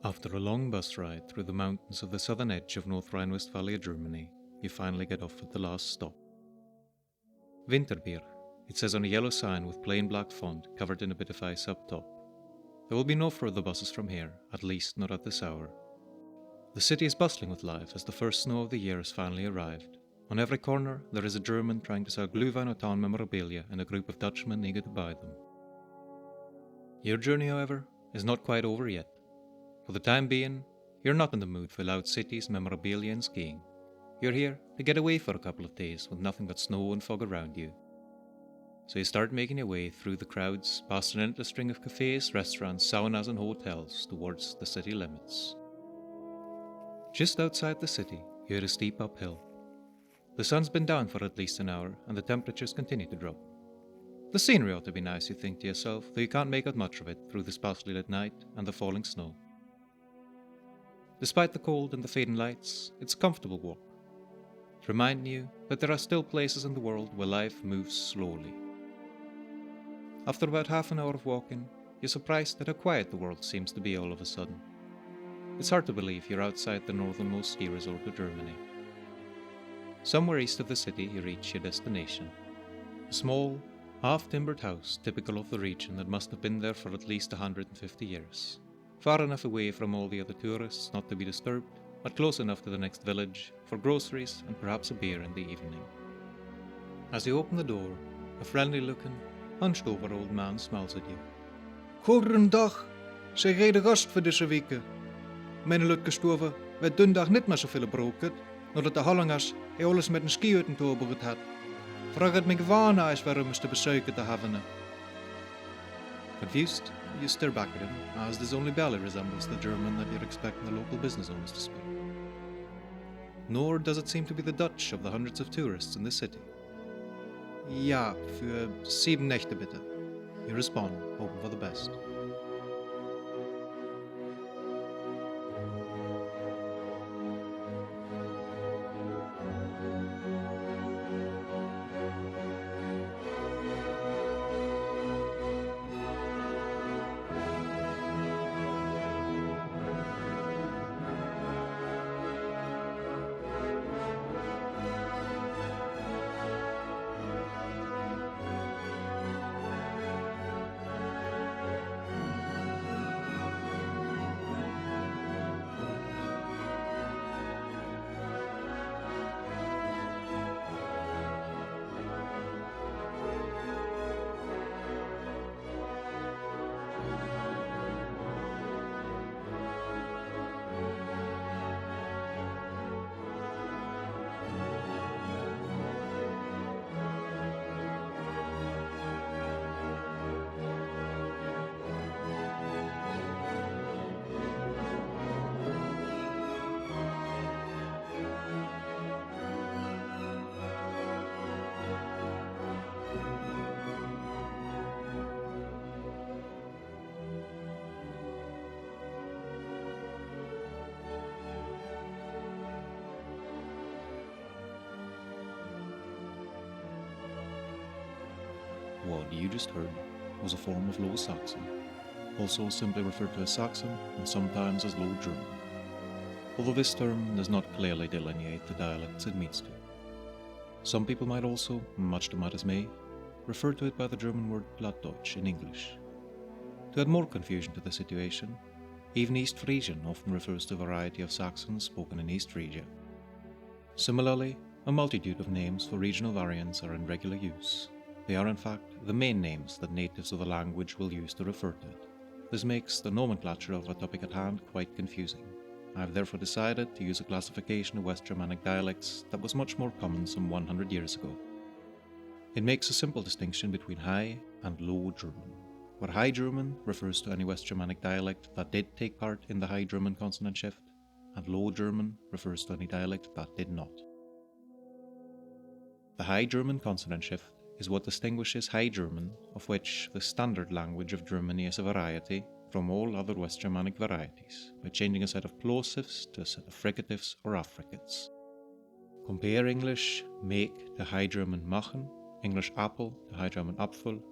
After a long bus ride through the mountains of the southern edge of North Rhine Westphalia Germany, you finally get off at the last stop. Winterbier, it says on a yellow sign with plain black font covered in a bit of ice up top. There will be no further buses from here, at least not at this hour. The city is bustling with life as the first snow of the year has finally arrived. On every corner there is a German trying to sell Glühwein or town memorabilia and a group of Dutchmen eager to buy them. Your journey, however, is not quite over yet. For the time being, you're not in the mood for loud cities, memorabilia and skiing. You're here to get away for a couple of days with nothing but snow and fog around you. So you start making your way through the crowds, past an endless string of cafes, restaurants, saunas and hotels towards the city limits. Just outside the city, you hit a steep uphill. The sun's been down for at least an hour and the temperatures continue to drop. The scenery ought to be nice, you think to yourself, though you can't make out much of it through the sparsely lit night and the falling snow. Despite the cold and the fading lights, it's a comfortable walk, reminding you that there are still places in the world where life moves slowly. After about half an hour of walking, you're surprised at how quiet the world seems to be all of a sudden. It's hard to believe you're outside the northernmost ski resort of Germany. Somewhere east of the city you reach your destination. A small, half-timbered house typical of the region that must have been there for at least 150 years. Far enough away from all the other tourists not to be disturbed, but close enough to the next village for groceries and perhaps a beer in the evening. As you open the door, a friendly-looking, hunched-over old man smiles at you. Goedendag, zeg jij de gast voor deze weken? Mijn luid gestorven werd dundag niet meer zoveel broken, nadat de Hollangers hij alles met een skihutten toebereid had. Vraag het me gewaar is waarom is te besuiken te hebben. Confused, you stare back at him, as this only barely resembles the German that you're expecting the local business owners to speak. Nor does it seem to be the Dutch of the hundreds of tourists in the city. Ja, für 7 Nächte bitte. You respond, hoping for the best. What you just heard was a form of Low Saxon, also simply referred to as Saxon and sometimes as Low German, although this term does not clearly delineate the dialects it means to. Some people might also, much to my dismay, refer to it by the German word Plattdeutsch in English. To add more confusion to the situation, even East Frisian often refers to a variety of Saxon spoken in East Frisia. Similarly, a multitude of names for regional variants are in regular use. They are in fact the main names that natives of the language will use to refer to it. This makes the nomenclature of the topic at hand quite confusing. I have therefore decided to use a classification of West Germanic dialects that was much more common some 100 years ago. It makes a simple distinction between High and Low German, where High German refers to any West Germanic dialect that did take part in the High German consonant shift, and Low German refers to any dialect that did not. The High German consonant shift is what distinguishes High German, of which the standard language of Germany is a variety, from all other West Germanic varieties, by changing a set of plosives to a set of fricatives or affricates. Compare English make to High German machen, English apple to High German Apfel,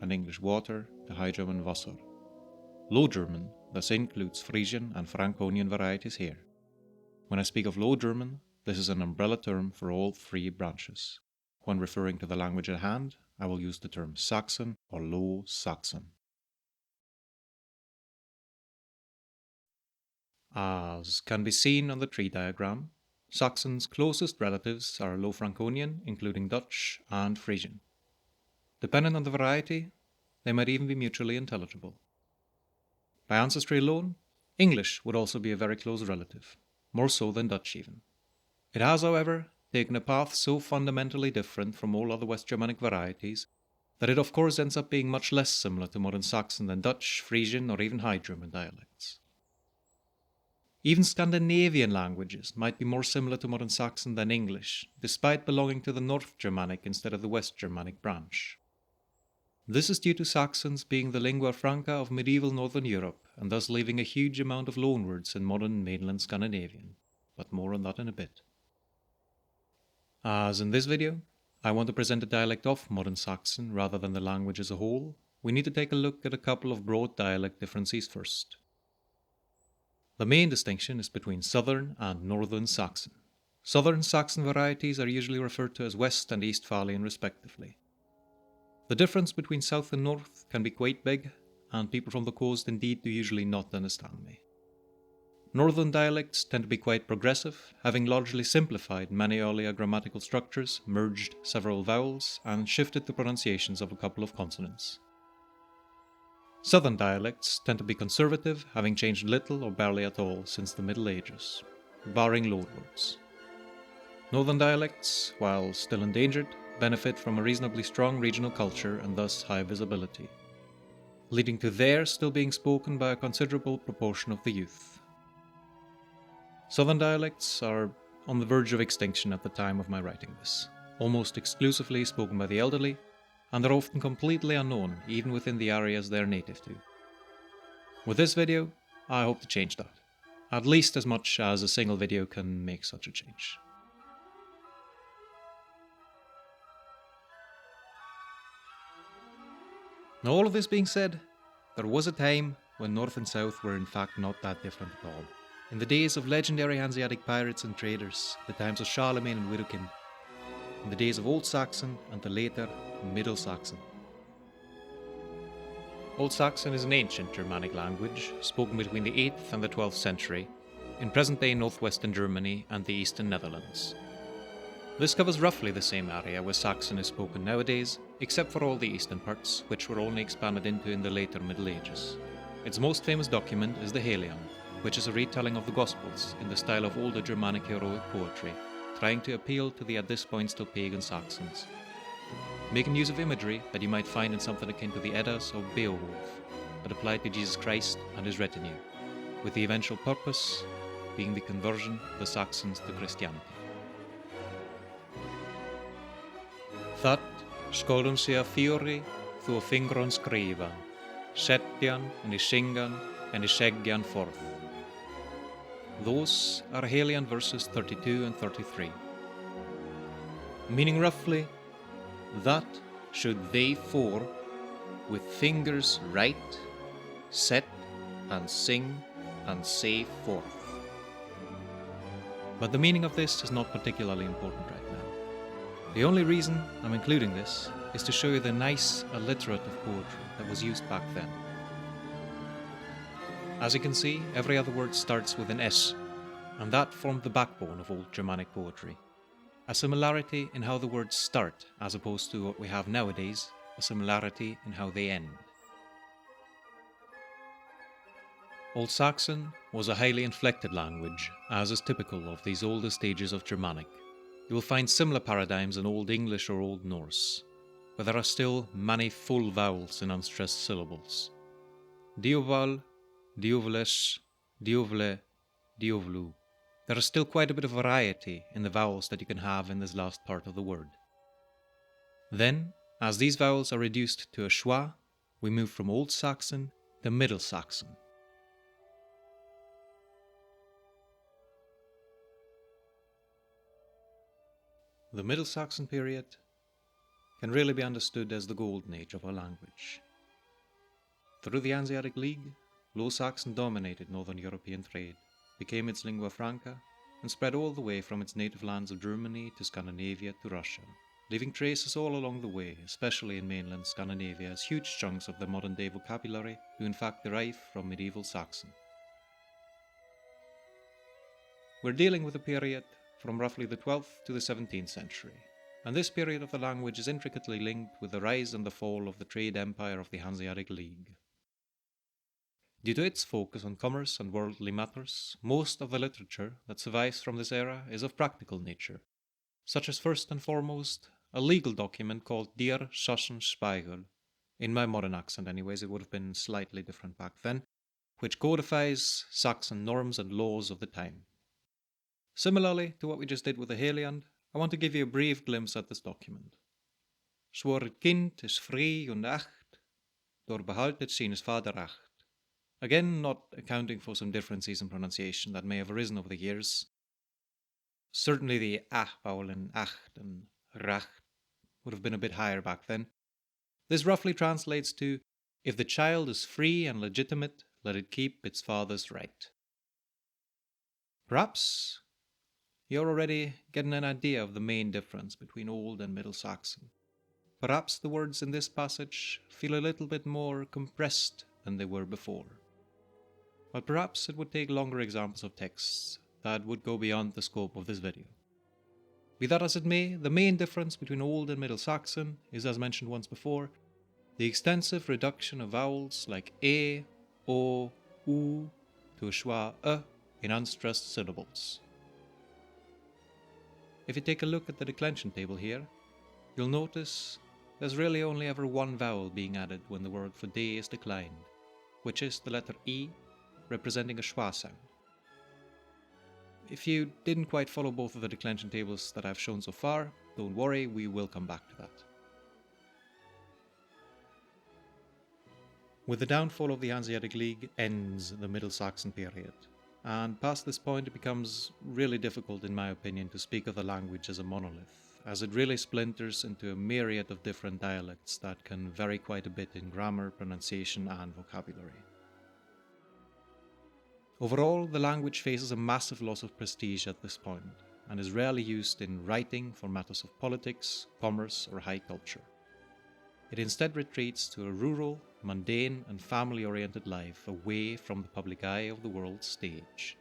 and English water to High German Wasser. Low German thus includes Frisian and Franconian varieties here. When I speak of Low German, this is an umbrella term for all three branches. When referring to the language at hand, I will use the term Saxon or Low Saxon. As can be seen on the tree diagram, Saxon's closest relatives are Low Franconian, including Dutch and Frisian. Depending on the variety, they might even be mutually intelligible. By ancestry alone, English would also be a very close relative, more so than Dutch even. It has, however, taken a path so fundamentally different from all other West Germanic varieties that it of course ends up being much less similar to modern Saxon than Dutch, Frisian, or even High German dialects. Even Scandinavian languages might be more similar to modern Saxon than English, despite belonging to the North Germanic instead of the West Germanic branch. This is due to Saxons being the lingua franca of medieval Northern Europe and thus leaving a huge amount of loanwords in modern mainland Scandinavian, but more on that in a bit. As in this video, I want to present a dialect of modern Saxon rather than the language as a whole, we need to take a look at a couple of broad dialect differences first. The main distinction is between Southern and Northern Saxon. Southern Saxon varieties are usually referred to as West and Eastphalian respectively. The difference between South and North can be quite big, and people from the coast indeed do usually not understand me. Northern dialects tend to be quite progressive, having largely simplified many earlier grammatical structures, merged several vowels, and shifted the pronunciations of a couple of consonants. Southern dialects tend to be conservative, having changed little or barely at all since the Middle Ages, barring loanwords. Northern dialects, while still endangered, benefit from a reasonably strong regional culture and thus high visibility, leading to their still being spoken by a considerable proportion of the youth. Southern dialects are on the verge of extinction at the time of my writing this, almost exclusively spoken by the elderly, and are often completely unknown even within the areas they are native to. With this video, I hope to change that, at least as much as a single video can make such a change. Now, all of this being said, there was a time when North and South were in fact not that different at all. In the days of legendary Hanseatic pirates and traders, the times of Charlemagne and Widukind, in the days of Old Saxon and the later Middle Saxon. Old Saxon is an ancient Germanic language spoken between the 8th and the 12th century in present-day northwestern Germany and the eastern Netherlands. This covers roughly the same area where Saxon is spoken nowadays, except for all the eastern parts, which were only expanded into in the later Middle Ages. Its most famous document is the Helion, which is a retelling of the Gospels in the style of older Germanic heroic poetry, trying to appeal to the at this point still pagan Saxons, making use of imagery that you might find in something akin to the Eddas or Beowulf, but applied to Jesus Christ and his retinue, with the eventual purpose being the conversion of the Saxons to Christianity. That skolum sea fiori thu fingron skrivan, setjan and ishingan and isegjan forth. Those are Helion verses 32 and 33. Meaning roughly, that should they four with fingers write, set and sing and say forth. But the meaning of this is not particularly important right now. The only reason I'm including this is to show you the nice alliterative poetry that was used back then. As you can see, every other word starts with an S, and that formed the backbone of old Germanic poetry. A similarity in how the words start, as opposed to what we have nowadays, a similarity in how they end. Old Saxon was a highly inflected language, as is typical of these older stages of Germanic. You will find similar paradigms in Old English or Old Norse, where there are still many full vowels in unstressed syllables. Dioval, diovles, diovle, diovlu. There is still quite a bit of variety in the vowels that you can have in this last part of the word. Then, as these vowels are reduced to a schwa, we move from Old Saxon to Middle Saxon. The Middle Saxon period can really be understood as the golden age of our language. Through the Hanseatic League, Low Saxon dominated northern European trade, became its lingua franca, and spread all the way from its native lands of Germany to Scandinavia to Russia, leaving traces all along the way, especially in mainland Scandinavia, as huge chunks of the modern-day vocabulary do in fact derive from medieval Saxon. We're dealing with a period from roughly the 12th to the 17th century, and this period of the language is intricately linked with the rise and the fall of the trade empire of the Hanseatic League. Due to its focus on commerce and worldly matters, most of the literature that survives from this era is of practical nature, such as first and foremost a legal document called Der Sachsenspiegel. In my modern accent anyways, it would have been slightly different back then, which codifies Saxon norms and laws of the time. Similarly to what we just did with the Heliand, I want to give you a brief glimpse at this document. Zwoer het kind is vrij und echt, door behaltet zijns vaderrecht. Again, not accounting for some differences in pronunciation that may have arisen over the years. Certainly the ah vowel in acht and racht would have been a bit higher back then. This roughly translates to, if the child is free and legitimate, let it keep its father's right. Perhaps you're already getting an idea of the main difference between Old and Middle Saxon. Perhaps the words in this passage feel a little bit more compressed than they were before. But perhaps it would take longer examples of texts that would go beyond the scope of this video. Be that as it may, the main difference between Old and Middle Saxon is, as mentioned once before, the extensive reduction of vowels like e, o, u to a schwa in unstressed syllables. If you take a look at the declension table here, you'll notice there's really only ever one vowel being added when the word for day is declined, which is the letter e, representing a schwa sound. If you didn't quite follow both of the declension tables that I've shown so far, don't worry, we will come back to that. With the downfall of the Hanseatic League ends the Middle Saxon period, and past this point it becomes really difficult, in my opinion, to speak of the language as a monolith, as it really splinters into a myriad of different dialects that can vary quite a bit in grammar, pronunciation and vocabulary. Overall, the language faces a massive loss of prestige at this point, and is rarely used in writing for matters of politics, commerce or high culture. It instead retreats to a rural, mundane and family-oriented life away from the public eye of the world stage.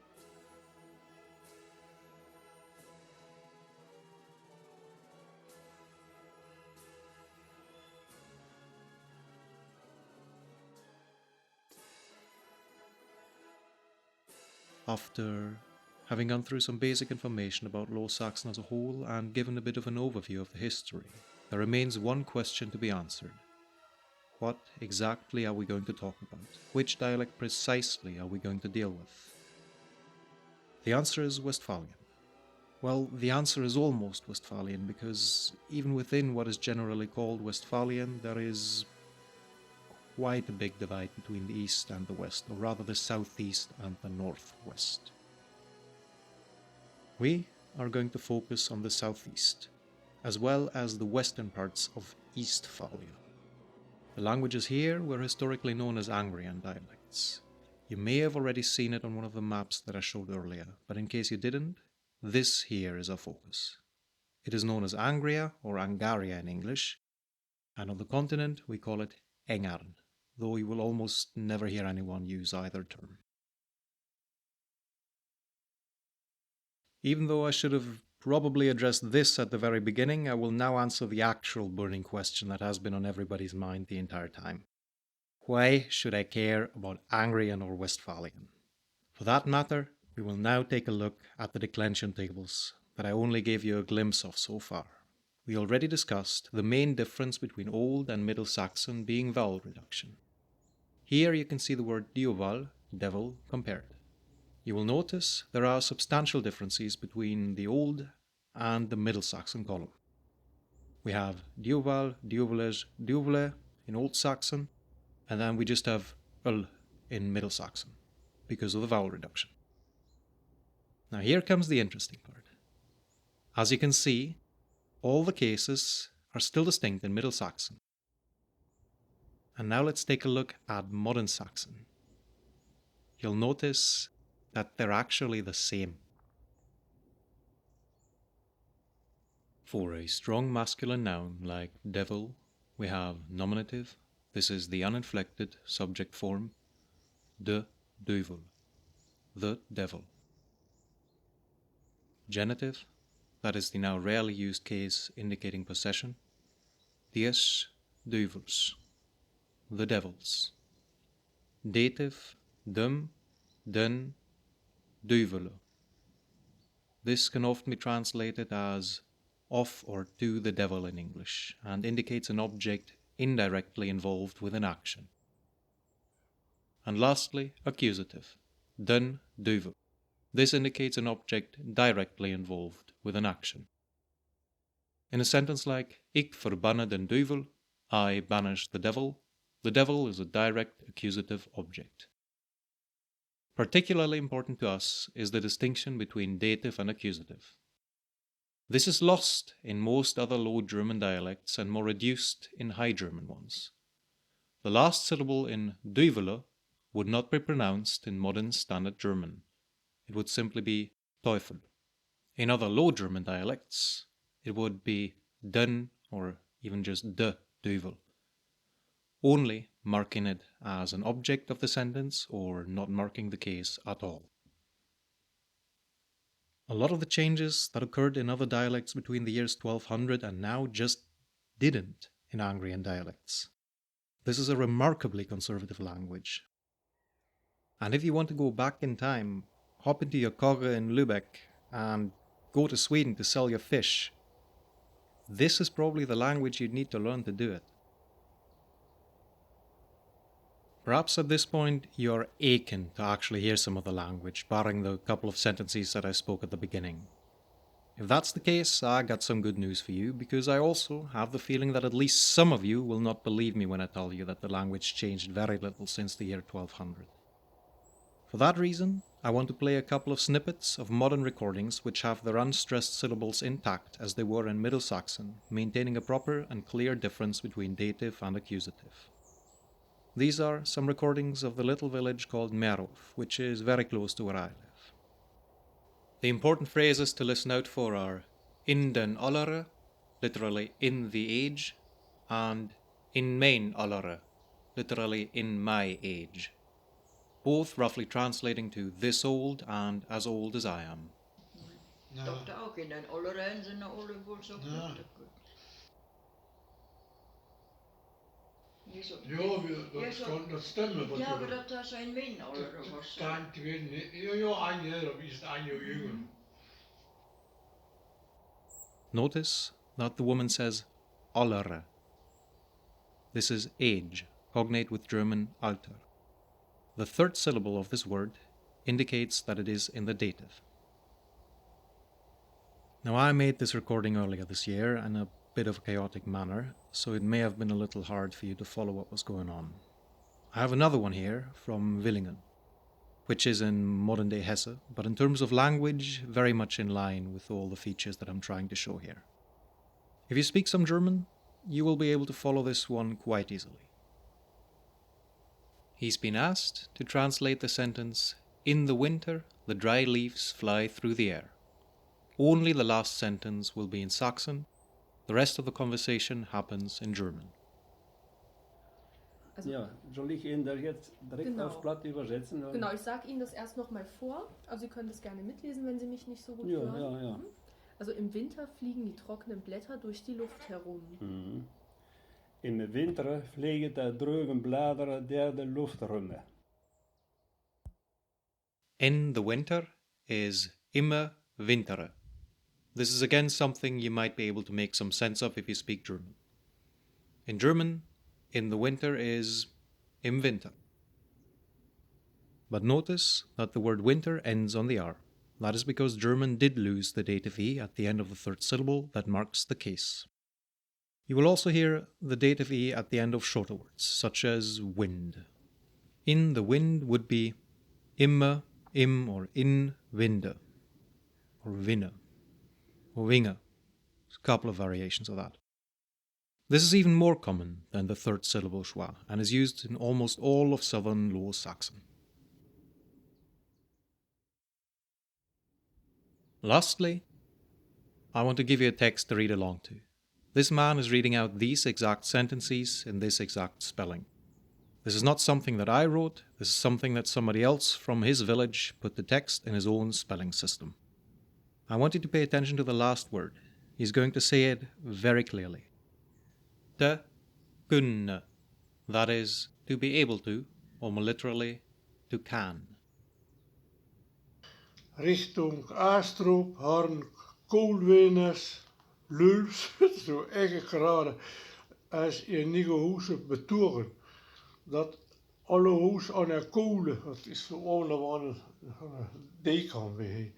After having gone through some basic information about Low Saxon as a whole and given a bit of an overview of the history, there remains one question to be answered. What exactly are we going to talk about? Which dialect precisely are we going to deal with? The answer is Westphalian. Well, the answer is almost Westphalian, because even within what is generally called Westphalian, there is quite a big divide between the east and the west, or rather the southeast and the northwest. We are going to focus on the southeast, as well as the western parts of Eastphalia. The languages here were historically known as Angrian dialects. You may have already seen it on one of the maps that I showed earlier, but in case you didn't, this here is our focus. It is known as Angria or Angaria in English, and on the continent we call it Engarn, though you will almost never hear anyone use either term. Even though I should have probably addressed this at the very beginning, I will now answer the actual burning question that has been on everybody's mind the entire time. Why should I care about Angrian or Westphalian? For that matter, we will now take a look at the declension tables that I only gave you a glimpse of so far. We already discussed the main difference between Old and Middle Saxon being vowel reduction. Here you can see the word dioval, devil, compared. You will notice there are substantial differences between the Old and the Middle Saxon column. We have dioval, diovelej, diovele in Old Saxon, and then we just have ul in Middle Saxon, because of the vowel reduction. Now here comes the interesting part. As you can see, all the cases are still distinct in Middle Saxon. And now let's take a look at Modern Saxon. you'll notice that they're actually the same. For a strong masculine noun like devil, we have nominative. This is the uninflected subject form, de duivel, the devil. Genitive, that is the now rarely used case indicating possession, dies duivels, the devils. Dative, dem, den, duivelen. This can often be translated as of or to the devil in English, and indicates an object indirectly involved with an action. And lastly, accusative, den duivel. This indicates an object directly involved with an action. In a sentence like, Ik verbanne den duivel, I banish the devil is a direct accusative object. Particularly important to us is the distinction between dative and accusative. This is lost in most other Low German dialects and more reduced in High German ones. The last syllable in duivele would not be pronounced in modern Standard German. It would simply be Teufel. In other Low German dialects, it would be den or even just de duivel, only marking it as an object of the sentence or not marking the case at all. A lot of the changes that occurred in other dialects between the years 1200 and now just didn't in Angrian dialects. This is a remarkably conservative language. And if you want to go back in time, hop into your kogge in Lübeck and go to Sweden to sell your fish, this is probably the language you'd need to learn to do it. Perhaps at this point you're aching to actually hear some of the language, barring the couple of sentences that I spoke at the beginning. If that's the case, I got some good news for you, because I also have the feeling that at least some of you will not believe me when I tell you that the language changed very little since the year 1200. For that reason, I want to play a couple of snippets of modern recordings which have their unstressed syllables intact as they were in Middle Saxon, maintaining a proper and clear difference between dative and accusative. These are some recordings of the little village called Merov, which is very close to where I live. The important phrases to listen out for are in den allere, literally in the age, and in mijn allere, literally in my age, both roughly translating to this old and as old as I am. Ja. Dacht ook in den allere zijn alle wohl so Ja. gut. Jo, dat stemmen wat Ja, maar dat zijn mijn allere was. Stein gewesen. Jo, ein Jahr, wie ist ein Jahr jünger. Notice that the woman says allere. This is age, cognate with German Alter. The third syllable of this word indicates that it is in the dative. Now, I made this recording earlier this year in a bit of a chaotic manner, so it may have been a little hard for you to follow what was going on. I have another one here from Villingen, which is in modern-day Hesse, but in terms of language, very much in line with all the features that I'm trying to show here. If you speak some German, you will be able to follow this one quite easily. He's been asked to translate the sentence, in the winter, the dry leaves fly through the air. Only the last sentence will be in Saxon. The rest of the conversation happens in German. Also, Ja, soll ich Ihnen das jetzt direkt Genau. aufs Blatt übersetzen? Oder? genau, ich sage Ihnen das erst nochmal vor. Also Sie können das gerne mitlesen, wenn Sie mich nicht so gut Ja, hören. ja, ja. Mhm. Also im Winter fliegen die trockenen Blätter durch die Luft herum. Mhm. Im Winter vliegen de droge bladeren door de lucht rond. In the winter is immer Wintere. This is again something you might be able to make some sense of if you speak German. In German, in the winter is im Winter. But notice that the word winter ends on the R. That is because German did lose the dative E at the end of the third syllable that marks the case. You will also hear the dative E at the end of shorter words, such as wind. In the wind would be immer, im, or in winde, or winne, or winge. There's a couple of variations of that. This is even more common than the third syllable schwa, and is used in almost all of southern Low Saxon. Lastly, I want to give you a text to read along to. This man is reading out these exact sentences in this exact spelling. This is not something that I wrote, this is something that somebody else from his village put the text in his own spelling system. I want you to pay attention to the last word. He's going to say it very clearly. Te kunne. That is, to be able to, or more literally, to can. Richtung Aastroep, Harn, Koolweners, Luls, zo erg gerade als in nieuwe huizen betoren. Dat alle huis aan de kolen, dat is zo allemaal een deken weer.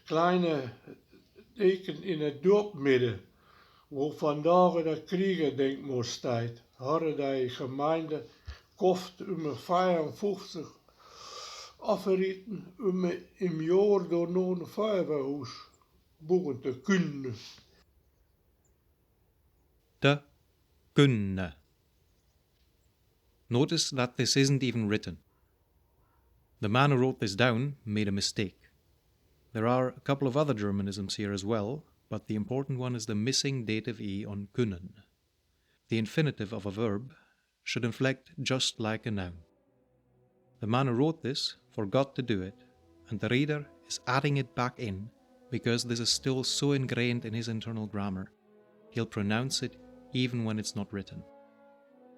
Kleine deken in het dorpmidden, waar vandaag de kriegerdenkmoestijd hadden die gemeente kocht om 55 afgeritten om im jaar door nog een feuerwehrhuis bouwen te kunnen. Te kunne. Notice that this isn't even written. The man who wrote this down made a mistake. There are a couple of other Germanisms here as well, but the important one is the missing dative E on können. The infinitive of a verb should inflect just like a noun. The man who wrote this forgot to do it, and the reader is adding it back in because this is still so ingrained in his internal grammar. He'll pronounce it even when it's not written.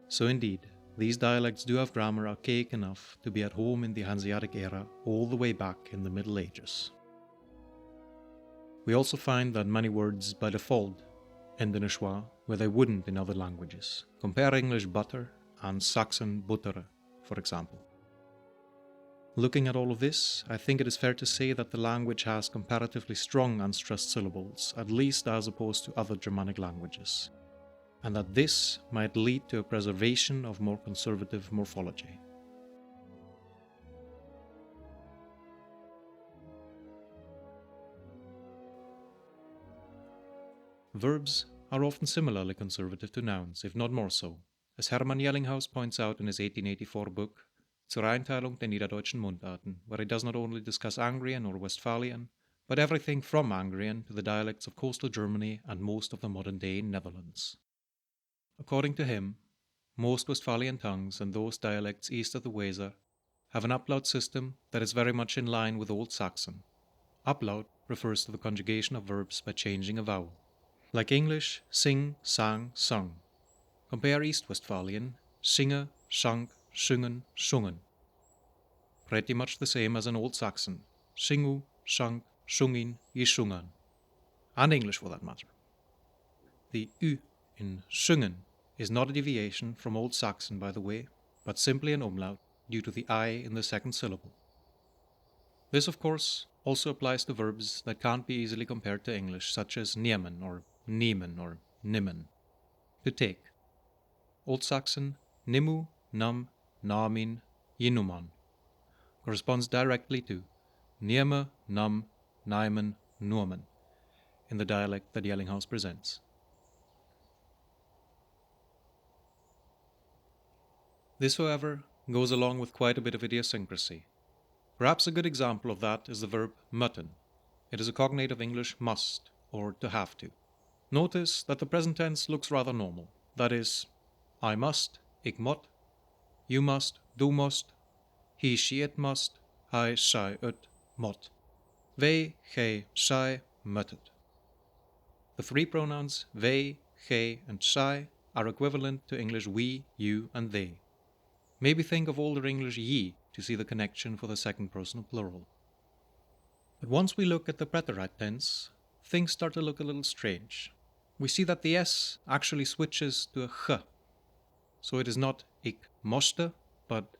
So indeed, these dialects do have grammar archaic enough to be at home in the Hanseatic era all the way back in the Middle Ages. We also find that many words by default end in a schwa where they wouldn't in other languages. Compare English butter and Saxon buttere, for example. Looking at all of this, I think it is fair to say that the language has comparatively strong unstressed syllables, at least as opposed to other Germanic languages, and that this might lead to a preservation of more conservative morphology. Verbs are often similarly conservative to nouns, if not more so, as Hermann Jellinghaus points out in his 1884 book Zur Einteilung der niederdeutschen Mundarten, where he does not only discuss Angrian or Westphalian, but everything from Angrian to the dialects of coastal Germany and most of the modern-day Netherlands. According to him, most Westphalian tongues and those dialects east of the Weser have an upload system that is very much in line with Old Saxon. Upload refers to the conjugation of verbs by changing a vowel. Like English, sing, sang, sung. Compare East Westphalian, singe, sank, sungen, sungen. Pretty much the same as in Old Saxon, singu, sank, sungin, geschungen. And English for that matter. The U in sungen is not a deviation from Old Saxon, by the way, but simply an umlaut due to the I in the second syllable. This, of course, also applies to verbs that can't be easily compared to English, such as nemen or nemen or nimmen. To take. Old Saxon nimu, nam, namin, yinuman corresponds directly to nieme, nam, naimen, nuomen in the dialect that Jellinghaus presents. This, however, goes along with quite a bit of idiosyncrasy. Perhaps a good example of that is the verb moeten. It is a cognate of English must, or to have to. Notice that the present tense looks rather normal. That is, I must, ik moet, you must, du must, he, she, it must, hij, zij, het moet. Wij, gij, zij, moeten. The three pronouns wij, gij, and zij are equivalent to English we, you, and they. Maybe think of older English ye to see the connection for the second person plural. But once we look at the preterite tense, things start to look a little strange. We see that the S actually switches to a ch. So it is not ik mochte, but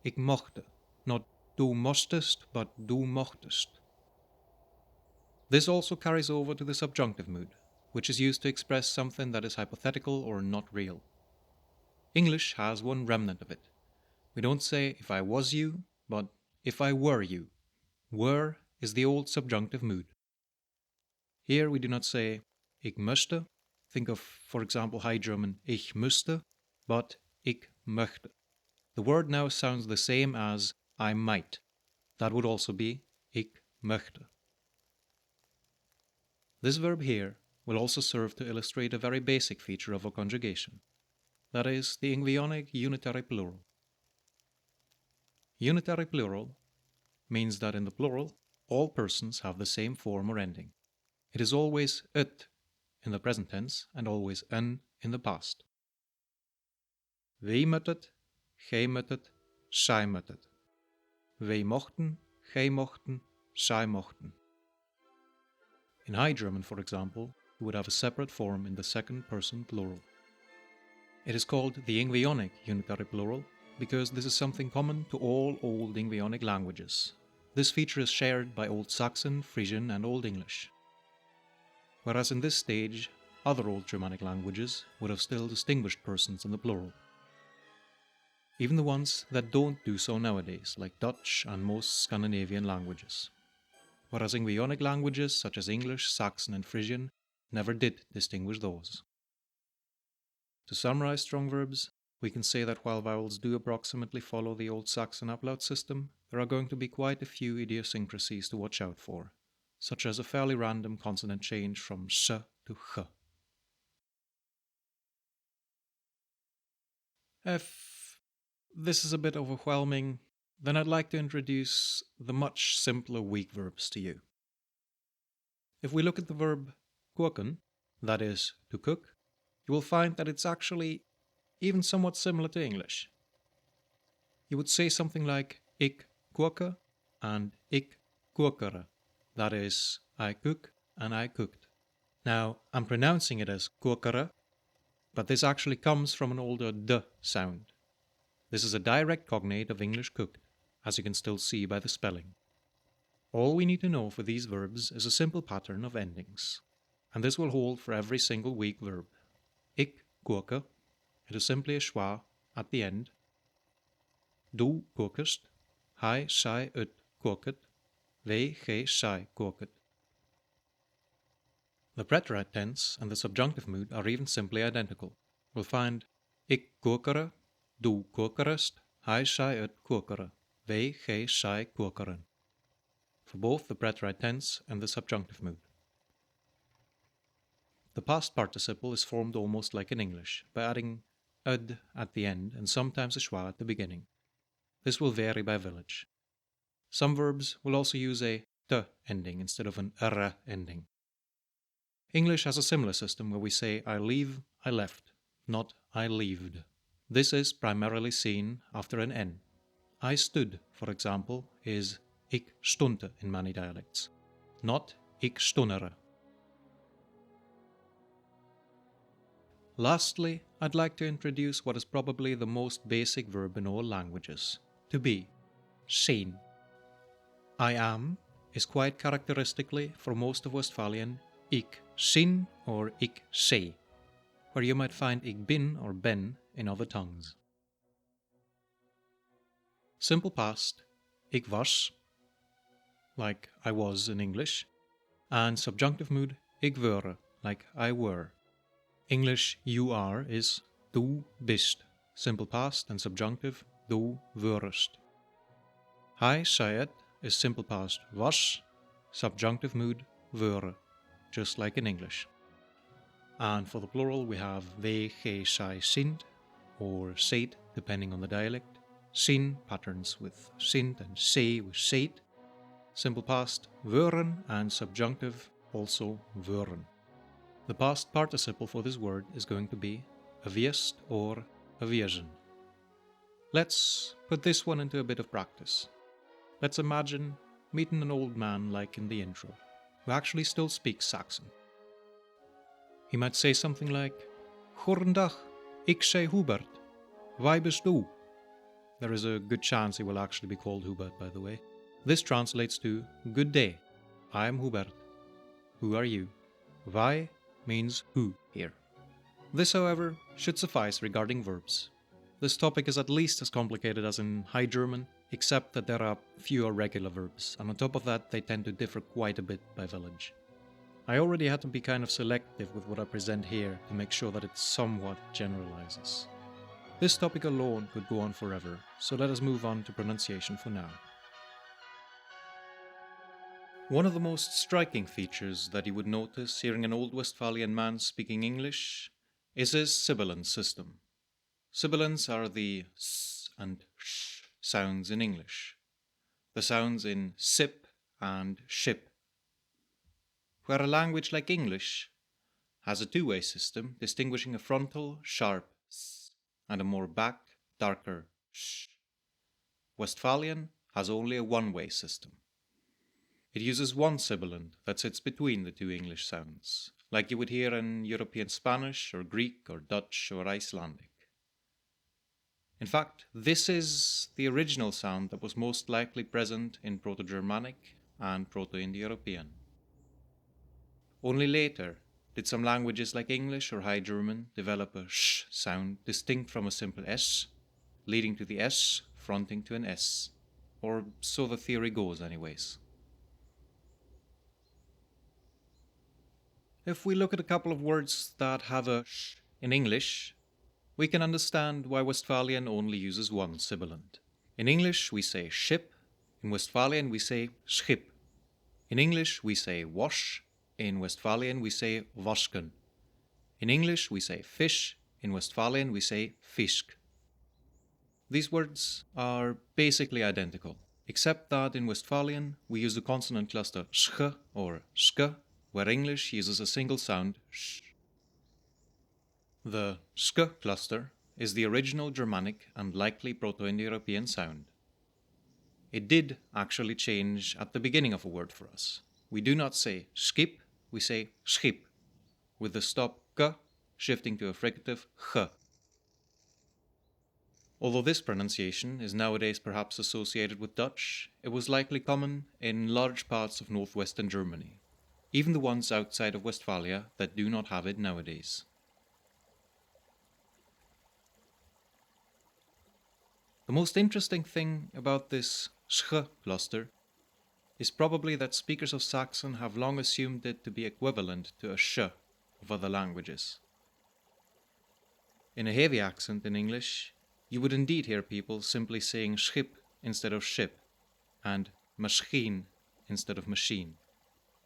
ik mochte. Not du mostest, but du mochtest. This also carries over to the subjunctive mood, which is used to express something that is hypothetical or not real. English has one remnant of it. We don't say if I was you, but if I were you. Were is the old subjunctive mood. Here we do not say ich möchte, think of, for example, High German ich müsste, but ich möchte. The word now sounds the same as I might. That would also be ich möchte. This verb here will also serve to illustrate a very basic feature of a conjugation. That is, the Angrianic unitary plural. Unitary plural means that in the plural, all persons have the same form or ending. It is always ut in the present tense and always in the past. Wij muttet, gij muttet, zij muttet. Wij mochten, gij mochten, zij mochten. In High German, for example, you would have a separate form in the second person plural. It is called the Angrianic unitary plural because this is something common to all Old Angrianic languages. This feature is shared by Old Saxon, Frisian, and Old English. Whereas in this stage, other Old Germanic languages would have still distinguished persons in the plural. Even the ones that don't do so nowadays, like Dutch and most Scandinavian languages. Whereas Angrianic languages such as English, Saxon, and Frisian never did distinguish those. To summarize strong verbs, we can say that while vowels do approximately follow the Old Saxon upload system, there are going to be quite a few idiosyncrasies to watch out for, such as a fairly random consonant change from sh to ch. If this is a bit overwhelming, then I'd like to introduce the much simpler weak verbs to you. If we look at the verb koken, that is, to cook, you will find that it's actually even somewhat similar to English. You would say something like ik koke and ik kokere, that is, I cook and I cooked. Now, I'm pronouncing it as kokere, but this actually comes from an older d sound. This is a direct cognate of English cooked, as you can still see by the spelling. All we need to know for these verbs is a simple pattern of endings, and this will hold for every single weak verb. Ik koke, it is simply a schwa at the end. Du kokest, hij, zij, het koket, wij, gij, zij koket. The preterite tense and the subjunctive mood are even simply identical. We'll find ik kokere, du kokerest, hij, zij, het kokere, wij, gij, zij kokeren. For both the preterite tense and the subjunctive mood. The past participle is formed almost like in English, by adding ud at the end and sometimes a schwa at the beginning. This will vary by village. Some verbs will also use a t ending instead of an r ending. English has a similar system where we say I leave, I left, not I leaved. This is primarily seen after an n. I stood, for example, is ik stonte in many dialects, not ik stonere. Lastly, I'd like to introduce what is probably the most basic verb in all languages, to be, zijn. I am is quite characteristically for most of Westphalian ik zijn or ik zij, where you might find ik bin or ben in other tongues. Simple past, ik was, like I was in English, and subjunctive mood, ik were, like I were. English you are is du bist, simple past and subjunctive, du wörest. Hij, zij, het is simple past was, subjunctive mood, were, just like in English. And for the plural we have wij, gij, zij, sind, or zijt, depending on the dialect. Sin patterns with sint and say with zijt. Simple past weren and subjunctive also weren. The past participle for this word is going to be geweest or gewesen. Let's put this one into a bit of practice. Let's imagine meeting an old man like in the intro, who actually still speaks Saxon. He might say something like, Goedendag, ik zei Hubert, waar bist du? There is a good chance he will actually be called Hubert, by the way. This translates to, Good day, I am Hubert. Who are you? Waar means who here. This, however, should suffice regarding verbs. This topic is at least as complicated as in High German, except that there are fewer regular verbs, and on top of that they tend to differ quite a bit by village. I already had to be kind of selective with what I present here to make sure that it somewhat generalizes. This topic alone could go on forever, so let us move on to pronunciation for now. One of the most striking features that you would notice hearing an Old Westphalian man speaking English is his sibilant system. Sibilants are the s and sh sounds in English, the sounds in sip and ship. Where a language like English has a two-way system distinguishing a frontal, sharp s and a more back, darker sh, Westphalian has only a one-way system. It uses one sibilant that sits between the two English sounds, like you would hear in European Spanish or Greek or Dutch or Icelandic. In fact, this is the original sound that was most likely present in Proto-Germanic and Proto-Indo-European. Only later did some languages like English or High German develop a sh sound distinct from a simple s, leading to the s fronting to an s, or so the theory goes anyways. If we look at a couple of words that have a sh in English, we can understand why Westphalian only uses one sibilant. In English we say ship, in Westphalian we say schip. In English we say wash, in Westphalian we say waschken. In English we say fish, in Westphalian we say fisk. These words are basically identical, except that in Westphalian we use the consonant cluster sch or sk, where English uses a single sound sh. The sk cluster is the original Germanic and likely Proto-Indo-European sound. It did actually change at the beginning of a word for us. We do not say skip, we say schip, with the stop k shifting to a fricative ch. Although this pronunciation is nowadays perhaps associated with Dutch, it was likely common in large parts of northwestern Germany, even the ones outside of Westphalia that do not have it nowadays. The most interesting thing about this sch cluster is probably that speakers of Saxon have long assumed it to be equivalent to a sh of other languages. In a heavy accent in English, you would indeed hear people simply saying schip instead of ship, and machine instead of machine.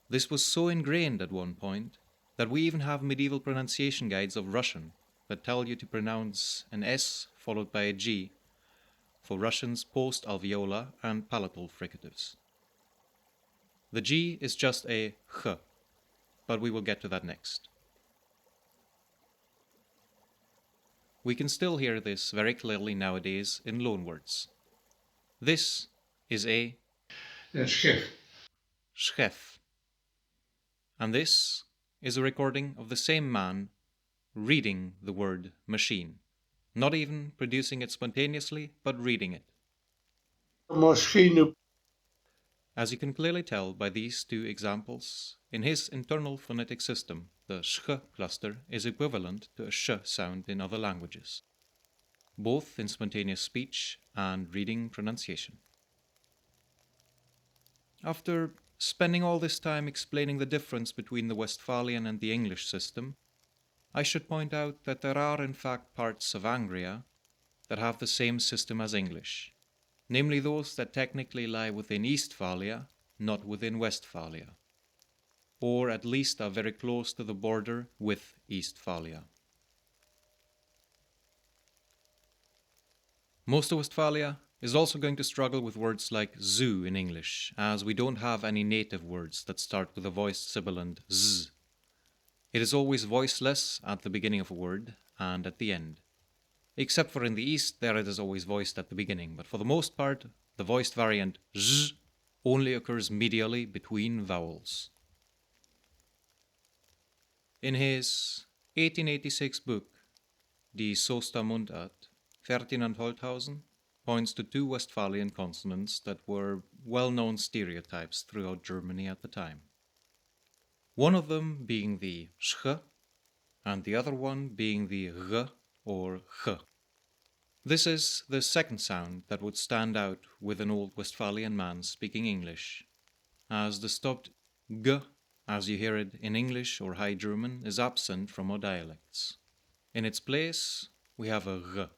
This was so ingrained at one point that we even have medieval pronunciation guides of Russian that tell you to pronounce an S followed by a G for Russian's post-alveolar and palatal fricatives. The G is just a ch, but we will get to that next. We can still hear this very clearly nowadays in loanwords. This is a schef. schef. And this is a recording of the same man reading the word machine, not even producing it spontaneously, but reading it. Machine. As you can clearly tell by these two examples, in his internal phonetic system, the sch cluster is equivalent to a sh sound in other languages, both in spontaneous speech and reading pronunciation. After spending all this time explaining the difference between the Westphalian and the English system, I should point out that there are in fact parts of Angria that have the same system as English, namely those that technically lie within Eastphalia, not within Westphalia, or at least are very close to the border with Eastphalia. Most of Westphalia is also going to struggle with words like zoo in English, as we don't have any native words that start with a voiced sibilant z. It is always voiceless at the beginning of a word and at the end. Except for in the East, there it is always voiced at the beginning, but for the most part, the voiced variant z only occurs medially between vowels. In his 1886 book, Die Soester Mundart, Ferdinand Holthausen points to two Westphalian consonants that were well-known stereotypes throughout Germany at the time. One of them being the sch, and the other one being the r or ch. This is the second sound that would stand out with an Old Westphalian man speaking English, as the stopped g, as you hear it in English or High German, is absent from our dialects. In its place, we have a r.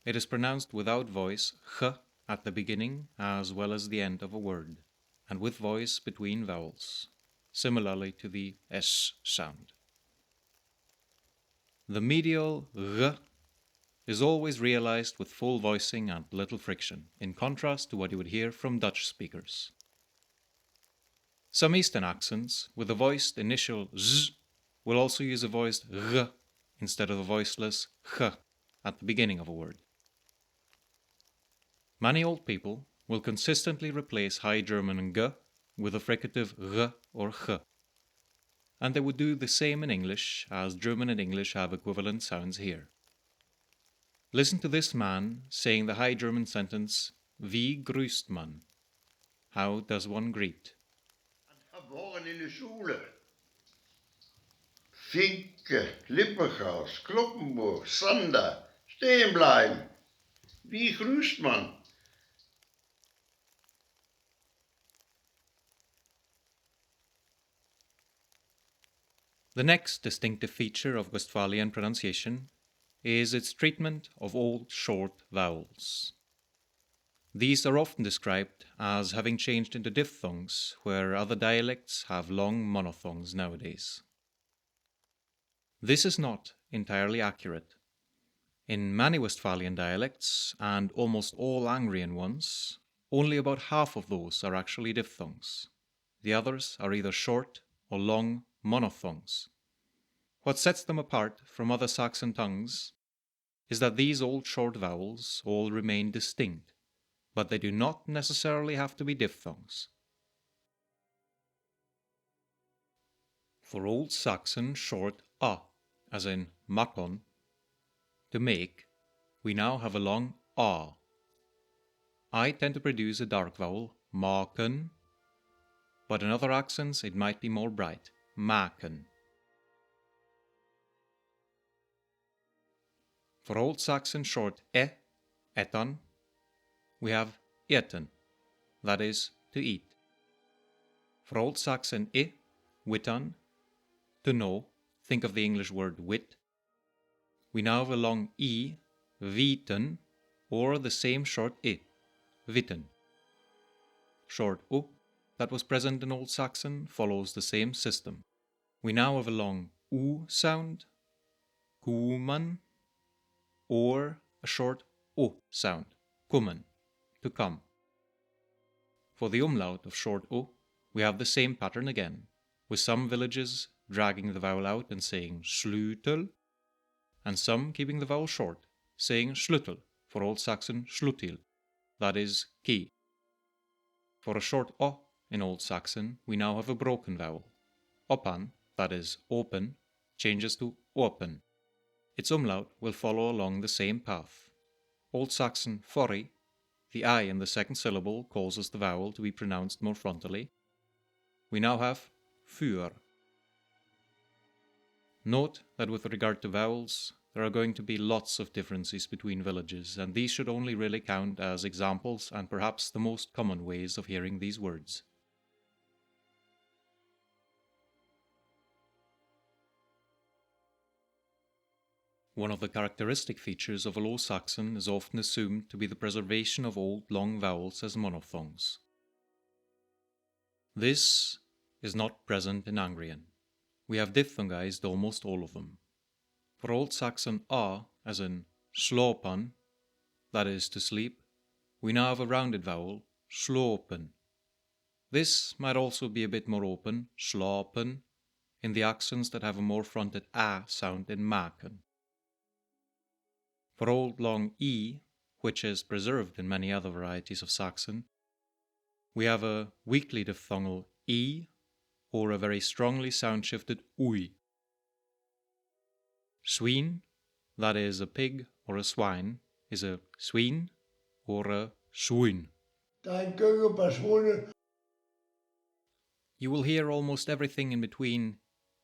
It is pronounced without voice, ch, at the beginning as well as the end of a word. and with voice between vowels, similarly to the S sound. The medial R is always realized with full voicing and little friction, in contrast to what you would hear from Dutch speakers. Some Eastern accents with a voiced initial Z will also use a voiced R instead of a voiceless H at the beginning of a word. Many old people will consistently replace High German G with a fricative R or H, and they would do the same in English, as German and English have equivalent sounds here. Listen to this man saying the High German sentence, Wie grüßt man? How does one greet? Wir waren in der Schule. Finke, Lippenhaus, Kloppenburg, Sander, stehen bleiben. Wie grüßt man? The next distinctive feature of Westphalian pronunciation is its treatment of old short vowels. These are often described as having changed into diphthongs, where other dialects have long monophthongs nowadays. This is not entirely accurate. In many Westphalian dialects, and almost all Angrian ones, only about half of those are actually diphthongs. The others are either short or long monophthongs. What sets them apart from other Saxon tongues is that these old short vowels all remain distinct, but they do not necessarily have to be diphthongs. For Old Saxon short a, as in makon, to make, we now have a long a. I tend to produce a dark vowel, maken, but in other accents it might be more bright, maken. For Old Saxon short e, etan, we have eten, that is, to eat. For Old Saxon I, witan, to know, think of the English word wit. We now have a long I, weten, or the same short I, witten. Short U, that was present in Old Saxon, follows the same system. We now have a long U sound, kuman, or a short O sound, kummen, to come. For the umlaut of short O, we have the same pattern again, with some villages dragging the vowel out and saying slutel, and some keeping the vowel short, saying schlutel, for Old Saxon schlutil, that is, key. For a short O in Old Saxon, we now have a broken vowel. Opan, that is, open, changes to open. Its umlaut will follow along the same path. Old Saxon fori, the I in the second syllable causes the vowel to be pronounced more frontally. We now have für. Note that with regard to vowels, there are going to be lots of differences between villages, and these should only really count as examples and perhaps the most common ways of hearing these words. One of the characteristic features of a Low Saxon is often assumed to be the preservation of old long vowels as monophthongs. This is not present in Angrian. We have diphthongized almost all of them. For Old Saxon a, as in slopan, that is to sleep, we now have a rounded vowel, slopen. This might also be a bit more open, slapen, in the accents that have a more fronted a sound in maken. For Old Long E, which is preserved in many other varieties of Saxon, we have a weakly diphthongal E, or a very strongly sound-shifted ui. Swine, that is a pig or a swine, is a swine or a swin. You will hear almost everything in between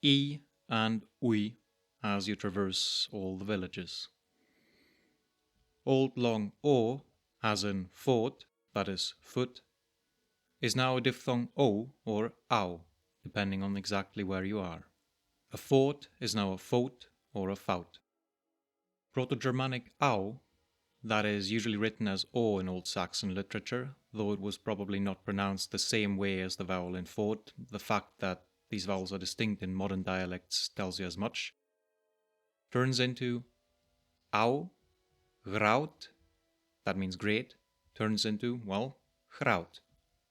E and ui as you traverse all the villages. Old Long O, as in fot, that is foot, is now a diphthong O or au, depending on exactly where you are. A fort is now a foat or a faut. Proto-Germanic au, that is usually written as O in Old Saxon literature, though it was probably not pronounced the same way as the vowel in Ford. The fact that these vowels are distinct in modern dialects tells you as much. Turns into au, graut, that means great, turns into, well, graut.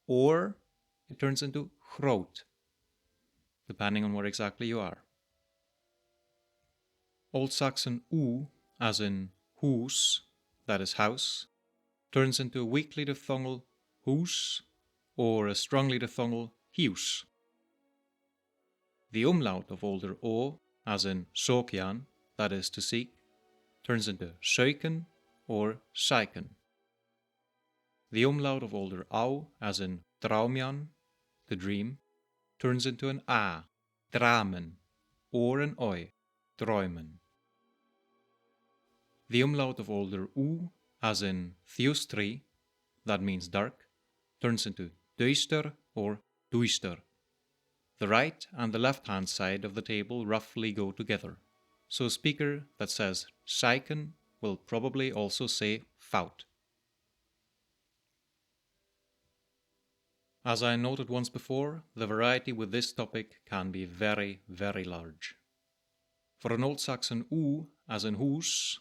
Or it turns into groot, depending on where exactly you are. Old Saxon u, as in hus, that is house, turns into a weakly diphthongal hus or a strongly diphthongal hius. The umlaut of older o, as in sokian, that is to seek, turns into söken or seiken. The umlaut of older au, as in draumian, to dream, turns into an a, dramen, or an oi, träumen. The umlaut of older u, as in theustri, that means dark, turns into duister or duister. The right and the left-hand side of the table roughly go together, so a speaker that says seiken will probably also say fout. As I noted once before, the variety with this topic can be very, very large. For an Old Saxon u, as in hus,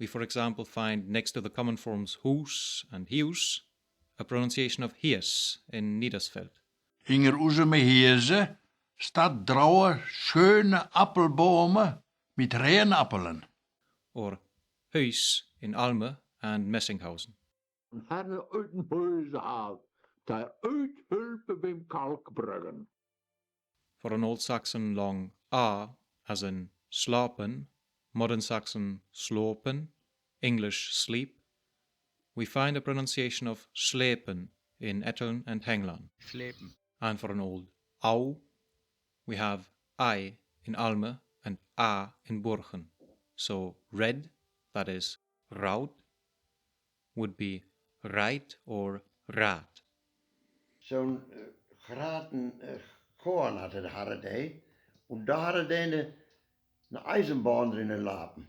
we for example find next to the common forms hus and hius, a pronunciation of hies in Niedersfeld. Hinger oeze me heerse, staat drauwe schöne appelbomen met reenappelen. Or huis in Alme and Messinghausen. Herre uit een huis haalt, ter uithulpen beim kalkbruggen. For an Old Saxon long a, as in slapen, Modern Saxon slopen, English sleep, we find a pronunciation of slepen in Ettern and Hengland. Slepen. And for an old au, we have I in Alme and a in Burgen. So red, that is rout, would be right or raat. Zo'n graten korn had de harredij. En daar hadden de een ijzerbaan erin laten.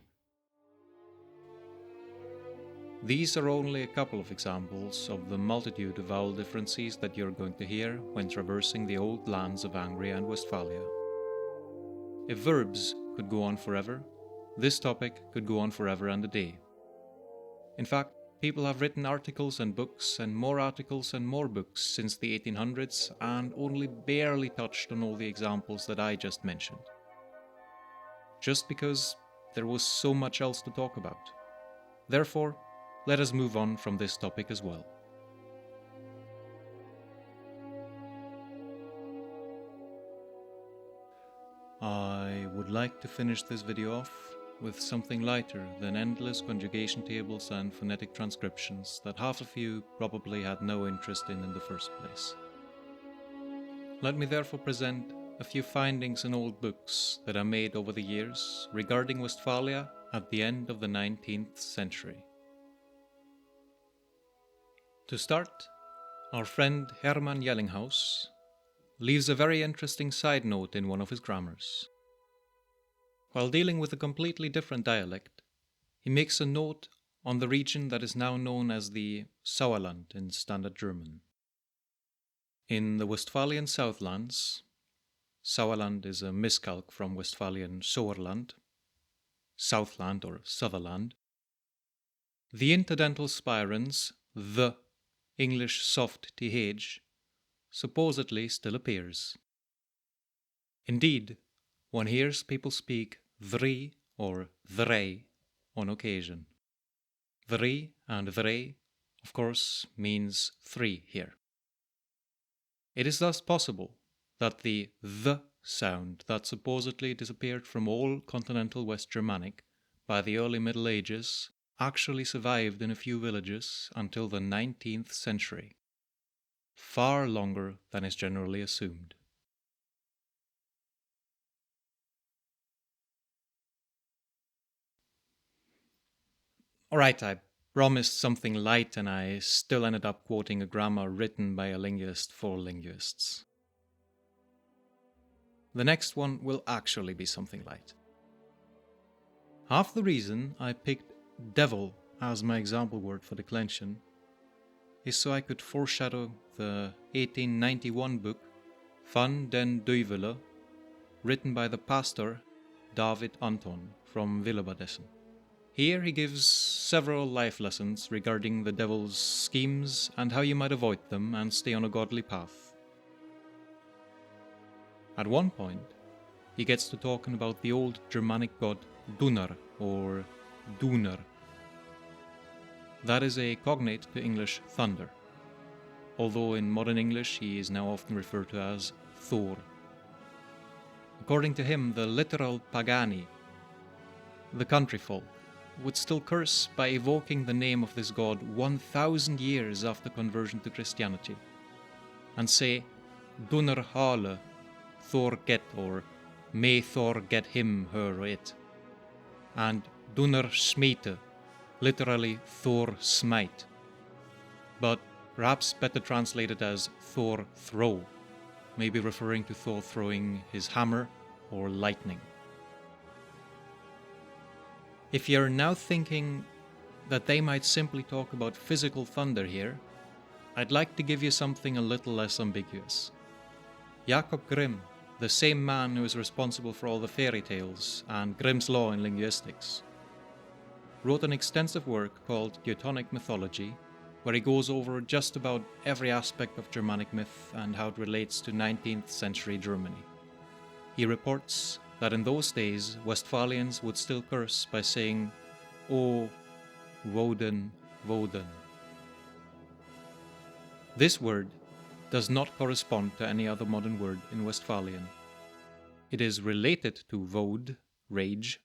These are only a couple of examples of the multitude of vowel differences that you're going to hear when traversing the old lands of Angria and Westphalia. If verbs could go on forever, this topic could go on forever and a day. In fact, people have written articles and books and more articles and more books since the 1800s and only barely touched on all the examples that I just mentioned. Just because there was so much else to talk about. Therefore, let us move on from this topic as well. I would like to finish this video off with something lighter than endless conjugation tables and phonetic transcriptions that half of you probably had no interest in the first place. Let me therefore present a few findings in old books that I made over the years regarding Westphalia at the end of the 19th century. To start, our friend Hermann Jellinghaus leaves a very interesting side note in one of his grammars. While dealing with a completely different dialect, he makes a note on the region that is now known as the Sauerland in Standard German. In the Westphalian Southlands, Sauerland is a miscalc from Westphalian Sauerland, Southland or Sutherland, the interdental spirans, the English soft th, supposedly still appears. Indeed, one hears people speak vri or vrei on occasion. Vri and vrei, of course, means three here. It is thus possible that the th sound that supposedly disappeared from all continental West Germanic by the early Middle Ages actually survived in a few villages until the 19th century, far longer than is generally assumed. Alright, I promised something light and I still ended up quoting a grammar written by a linguist for linguists. The next one will actually be something light. Half the reason I picked devil as my example word for declension is so I could foreshadow the 1891 book Van den Duivelen, written by the pastor David Anton from Willebadessen. Here he gives several life lessons regarding the devil's schemes and how you might avoid them and stay on a godly path. At one point, he gets to talking about the old Germanic god Dunnar or Dunar. That is a cognate to English thunder, although in modern English he is now often referred to as Thor. According to him, the literal Pagani, the country folk, would still curse by evoking the name of this god 1,000 years after conversion to Christianity, and say, Dunnar hale, Thor get, or may Thor get him, her, or it, and Dunnar smite, literally Thor smite, but perhaps better translated as Thor throw, maybe referring to Thor throwing his hammer or lightning. If you're now thinking that they might simply talk about physical thunder here, I'd like to give you something a little less ambiguous. Jacob Grimm, the same man who is responsible for all the fairy tales and Grimm's law in linguistics, wrote an extensive work called Teutonic Mythology, where he goes over just about every aspect of Germanic myth and how it relates to 19th century Germany. He reports that in those days Westphalians would still curse by saying, "O Woden, Woden." This word does not correspond to any other modern word in Westphalian. It is related to Vod, rage,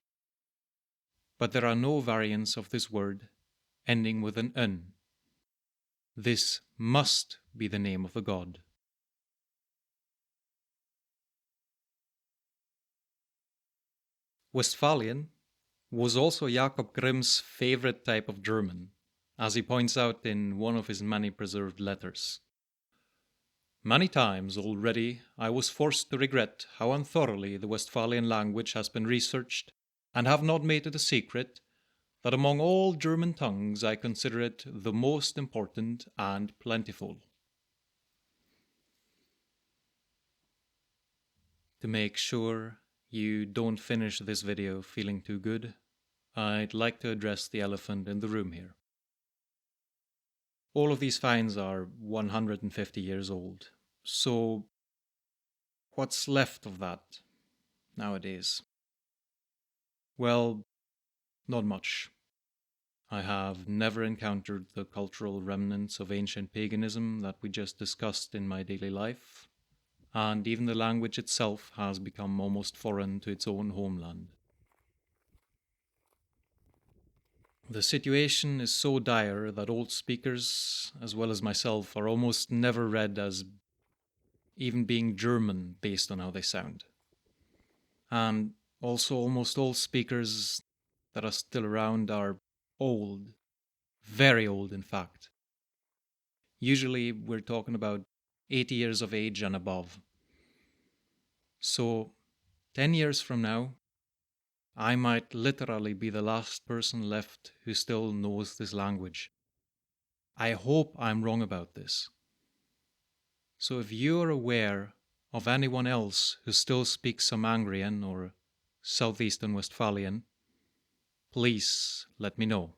but there are no variants of this word ending with an "n." This must be the name of the god. Westphalian was also Jacob Grimm's favorite type of German, as he points out in one of his many preserved letters. Many times already I was forced to regret how unthoroughly the Westphalian language has been researched, and have not made it a secret that among all German tongues I consider it the most important and plentiful. To make sure you don't finish this video feeling too good, I'd like to address the elephant in the room here. All of these finds are 150 years old, so what's left of that nowadays? Well, not much. I have never encountered the cultural remnants of ancient paganism that we just discussed in my daily life, and even the language itself has become almost foreign to its own homeland. The situation is so dire that old speakers, as well as myself, are almost never read as even being German based on how they sound. And also almost all speakers that are still around are old, very old in fact. Usually we're talking about 80 years of age and above. So 10 years from now, I might literally be the last person left who still knows this language. I hope I'm wrong about this. So if you're aware of anyone else who still speaks some Angrian or Southeastern Westphalian, please let me know.